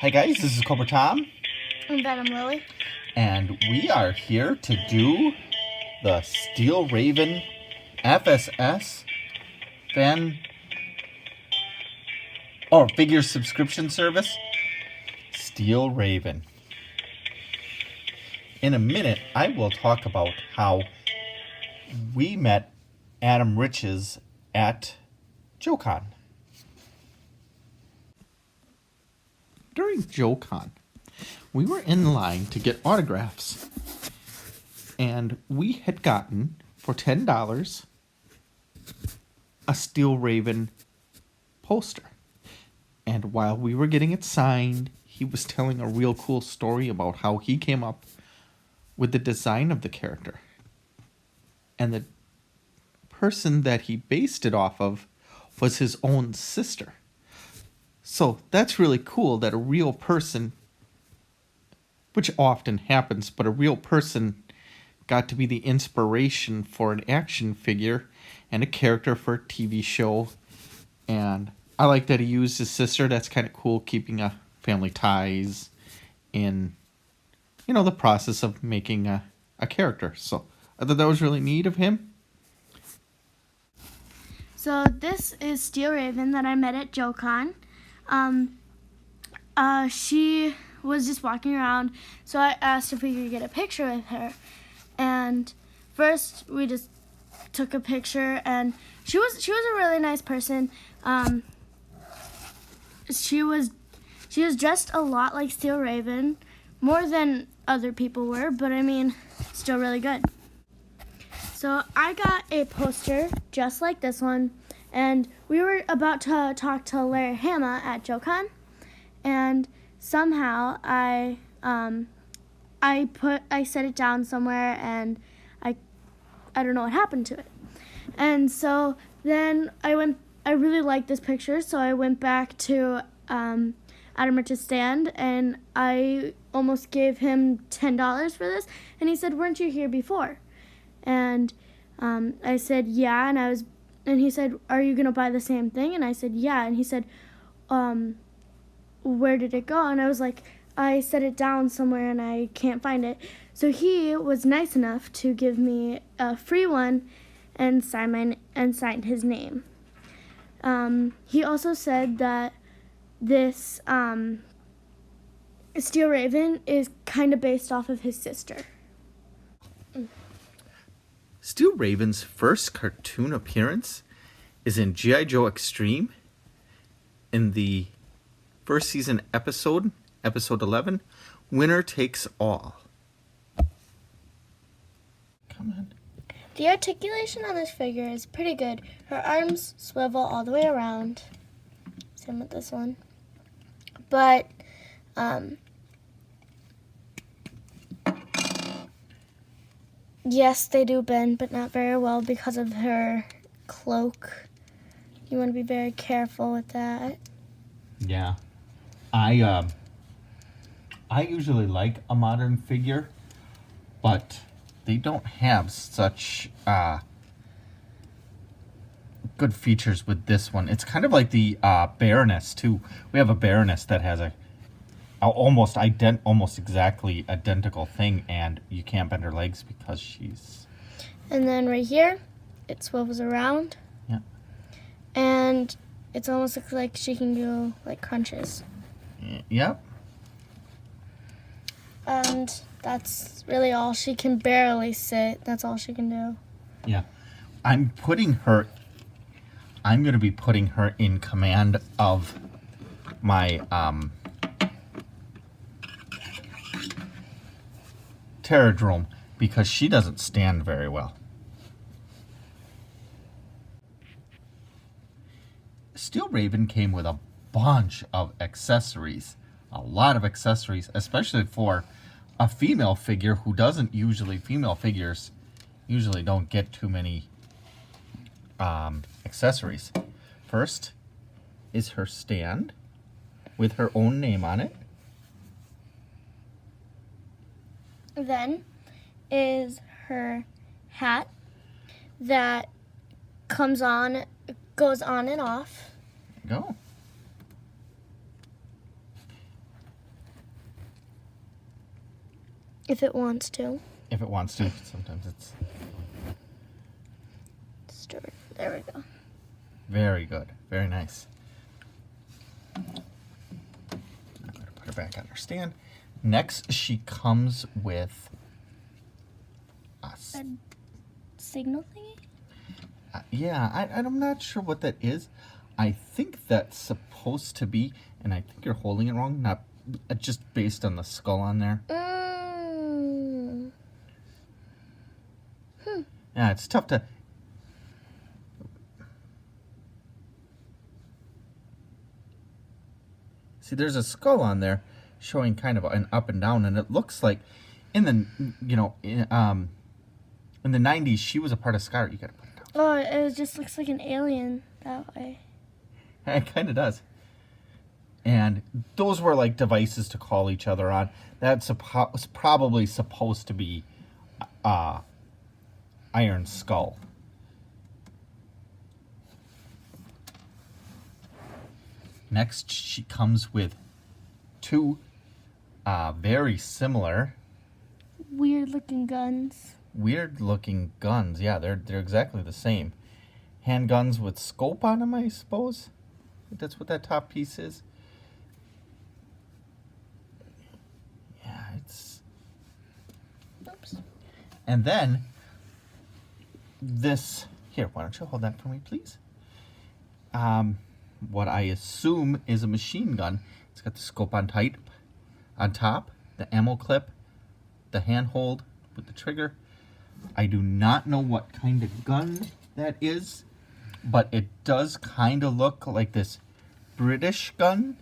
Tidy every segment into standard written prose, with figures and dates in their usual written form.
Hi guys, this is Cobra Tom. And then I'm Lily. And we are here to do the Steel Raven FSS figure subscription service. Steel Raven. In a minute, I will talk about how we met Adam Riches at JoeCon. During JoeCon, we were in line to get autographs, and we had gotten, for $10, a Steel Raven poster. And while we were getting it signed, he was telling a real cool story about how he came up with the design of the character. And the person that he based it off of was his own sister. So that's really cool that a real person, which often happens, but a real person got to be the inspiration for an action figure and a character for a TV show. And I like that he used his sister. That's kind of cool, keeping family ties in, the process of making a character. So I thought that was really neat of him. So this is Steel Raven that I met at JoeCon. She was just walking around, so I asked if we could get a picture with her. And first we just took a picture, and she was a really nice person. She was dressed a lot like Steel Raven, more than other people were, but I mean, still really good. So I got a poster just like this one, and we were about to talk to Larry Hama at JoeCon, and somehow I set it down somewhere, and I don't know what happened to it. And so then I really liked this picture, so I went back to Adam Rich's stand, and I almost gave him $10 for this, and he said, "Weren't you here before?" And I said, "Yeah," and he said, "Are you gonna buy the same thing?" And I said, "Yeah," and he said, "Where did it go?" And I was like, "I set it down somewhere and I can't find it." So he was nice enough to give me a free one and signed his name. He also said that this Steel Raven is kind of based off of his sister. Steel Raven's first cartoon appearance is in G.I. Joe Extreme in the first season episode 11, Winner Takes All. Come on. The articulation on this figure is pretty good. Her arms swivel all the way around. Same with this one. But, yes, they do bend, but not very well because of her cloak. You want to be very careful with that. Yeah. I usually like a modern figure, but they don't have such good features with this one. It's kind of like the Baroness too. We have a Baroness that has a almost exactly identical thing, and you can't bend her legs because she's. And then right here, it swivels around. Yeah. And it almost looks like she can do like crunches. Yep. And that's really all. She can barely sit. That's all she can do. Yeah. I'm going to be putting her in command of my Terradrome because she doesn't stand very well. Steel Raven came with a bunch of accessories. A lot of accessories, especially for a female figure who doesn't usually, female figures usually don't get too many accessories. First is her stand with her own name on it. Then is her hat that goes on and off. Go. If it wants to. If it wants to. Sometimes it's... Stir it. There we go. Very good. Very nice. I'm going to put her back on her stand. Next, she comes with us. A signal thingy? Yeah, I'm not sure what that is. I think that's supposed to be, and I think you're holding it wrong, not just based on the skull on there. Yeah, it's tough to... See, there's a skull on there showing kind of an up and down, and it looks like in the, in the 90s, she was a part of Scar. You gotta put it down. Oh, it just looks like an alien that way. It kind of does. And those were like devices to call each other on. That's probably supposed to be Iron Skull. Next, she comes with two very similar... Weird-looking guns. Weird-looking guns. Yeah, they're exactly the same. Handguns with scope on them, I suppose. I think that's what that top piece is. Yeah, it's... Oops. And then, this... Here, why don't you hold that for me, please? What I assume is a machine gun. It's got the scope on top, the ammo clip, the handhold with the trigger. I do not know what kind of gun that is, but it does kind of look like this British gun.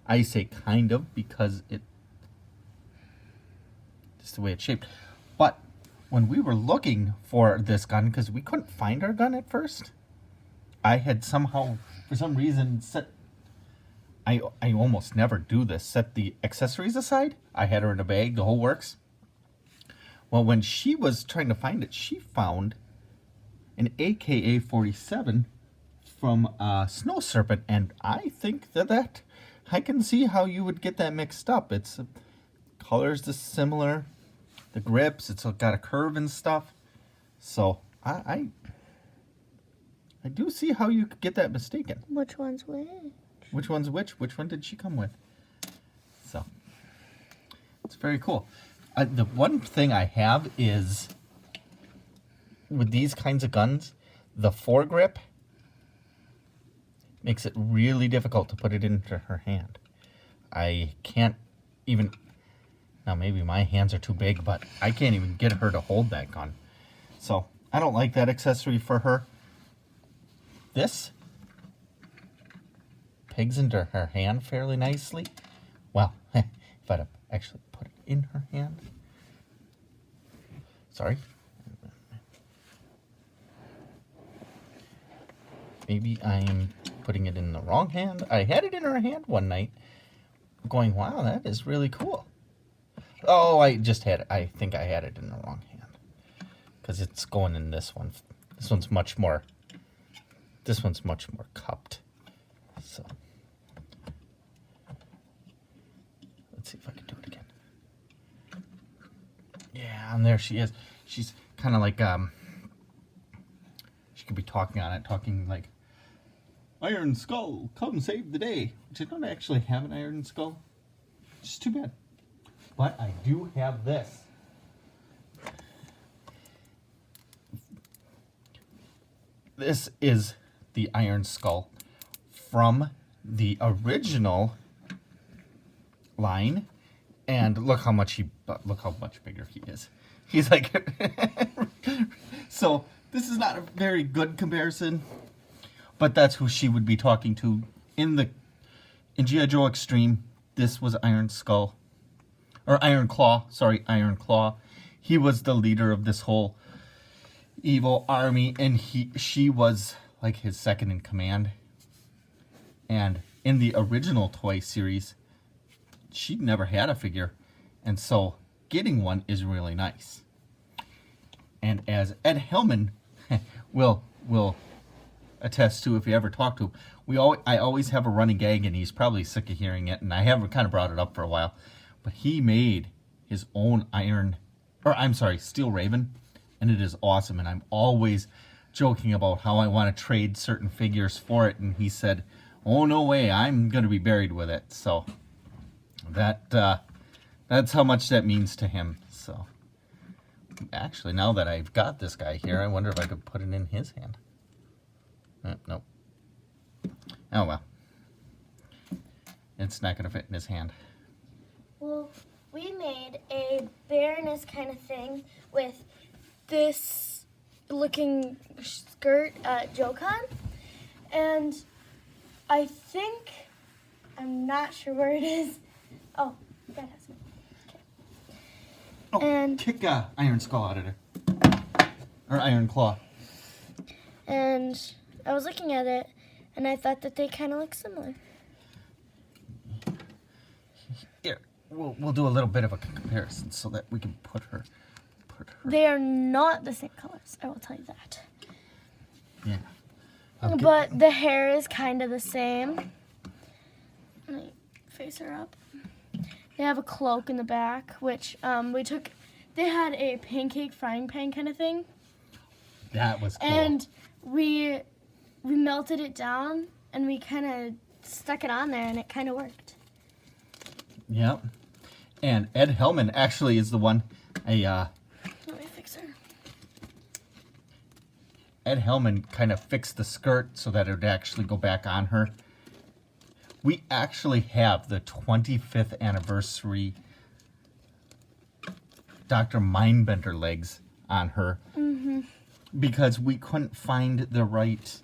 I say kind of because just the way it's shaped. But when we were looking for this gun, because we couldn't find our gun at first, I had somehow, for some reason, I almost never do this, set the accessories aside. I had her in a bag, the whole works. Well, when she was trying to find it, she found an AKA-47 from Snow Serpent, and I think that I can see how you would get that mixed up. It's colors just similar, the grips, it's got a curve and stuff. So I do see how you could get that mistaken. Which one's which? Which one's which? Which one did she come with? So, it's very cool. The one thing I have is, with these kinds of guns, the foregrip makes it really difficult to put it into her hand. I can't even, now maybe my hands are too big, but I can't even get her to hold that gun. So, I don't like that accessory for her. This pegs into her hand fairly nicely. Well, if I'd actually put it in her hand. Sorry. Maybe I am putting it in the wrong hand. I had it in her hand one night, going, wow, that is really cool. Oh, I just had it. I think I had it in the wrong hand, because it's going in this one. This one's much more cupped. So let's see if I can do it again. Yeah, and there she is. She's kind of like she could be talking like, Iron Skull, come save the day. Which I don't actually have an Iron Skull. It's too bad. But I do have this. This is the Iron Skull from the original line, and look how much bigger he is. He's like, so this is not a very good comparison, but that's who she would be talking to in G.I. Joe Extreme. This was Iron Skull, or Iron Claw. Sorry, Iron Claw. He was the leader of this whole evil army, and she was like his second in command. And in the original toy series, she never had a figure, and so getting one is really nice. And as Ed Hellman will attest to, if you ever talk to him, I always have a running gag, and he's probably sick of hearing it, and I haven't kind of brought it up for a while, but he made his own steel raven, and it is awesome. And I'm always joking about how I want to trade certain figures for it, and he said, "Oh, no way, I'm going to be buried with it." So that's how much that means to him. So actually, now that I've got this guy here, I wonder if I could put it in his hand. Nope. Oh well. It's not going to fit in his hand. Well, we made a Baroness kind of thing with this looking skirt at JoeCon, and I think, I'm not sure where it is. Oh, that has it. Okay. Oh, And kick Iron Skull out of there. Or Iron Claw. and I was looking at it, and I thought that they kind of look similar. Here, we'll do a little bit of a comparison so that we can put her. They are not the same colors, I will tell you that. Yeah. Okay. But the hair is kind of the same. Let me face her up. They have a cloak in the back, which they had a pancake frying pan kind of thing. That was cool. And we melted it down, and we kind of stuck it on there, and it kind of worked. Yep. And Ed Hellman actually is the one. Let me fix her. Ed Hellman kind of fixed the skirt so that it would actually go back on her. We actually have the 25th anniversary Dr. Mindbender legs on her. Mm-hmm. Because we couldn't find the right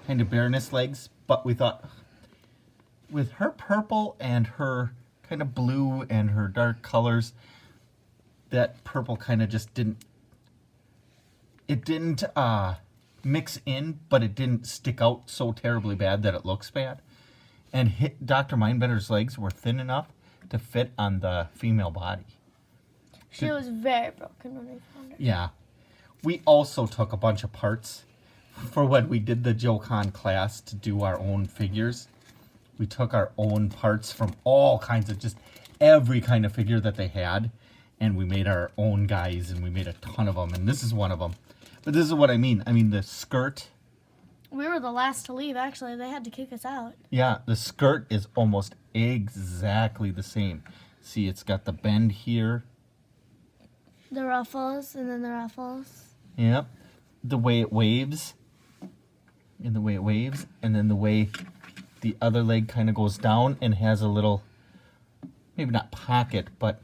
kind of Baroness legs, but we thought with her purple and her kind of blue and her dark colors, that purple kind of just didn't mix in, but it didn't stick out so terribly bad that it looks bad. And Dr. Mindbender's legs were thin enough to fit on the female body. She was very broken when we found her. Yeah. We also took a bunch of parts for when we did the JoeCon class to do our own figures. We took our own parts from all kinds of, just every kind of figure that they had, and we made our own guys, and we made a ton of them, and this is one of them. But this is what I mean. I mean, the skirt. We were the last to leave, actually. They had to kick us out. Yeah, the skirt is almost exactly the same. See, it's got the bend here. The ruffles, and then the ruffles. Yep. The way it waves. And the way it waves. And then the way the other leg kind of goes down and has a little, maybe not pocket, but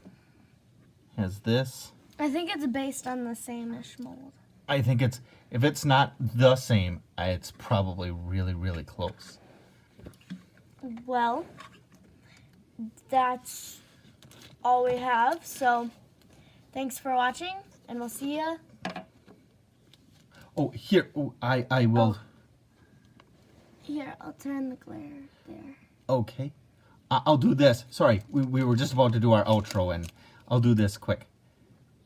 has this. I think it's based on the same-ish mold. I think it's, if it's not the same, it's probably really, really close. Well, that's all we have. So, thanks for watching, and we'll see ya. Oh, here, I will. Here, I'll turn the glare there. Okay. I'll do this. Sorry, we were just about to do our outro, and I'll do this quick.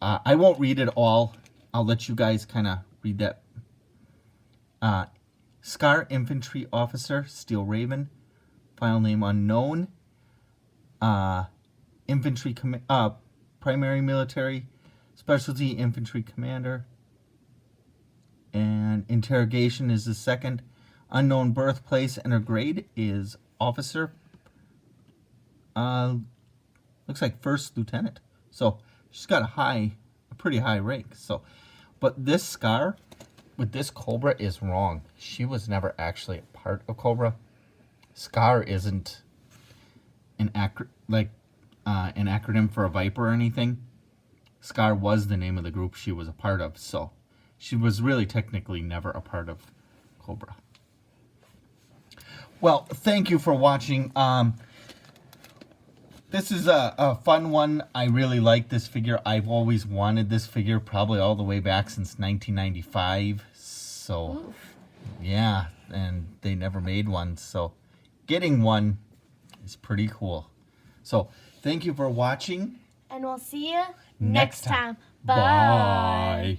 I won't read it all. I'll let you guys kind of read that. Scar Infantry Officer, Steel Raven. File name unknown. Infantry Primary Military. Specialty Infantry Commander. And interrogation is the second. Unknown birthplace and her grade is officer. Looks like first lieutenant. So she's got a pretty high rank. So, but this Scar with this Cobra is wrong. She was never actually a part of Cobra. Scar isn't an acronym for a Viper or anything. Scar was the name of the group she was a part of. So she was really technically never a part of Cobra. Well, thank you for watching. This is a fun one. I really like this figure. I've always wanted this figure, probably all the way back since 1995. So, oof. Yeah, and they never made one. So, getting one is pretty cool. So, thank you for watching. And we'll see you next time. Bye.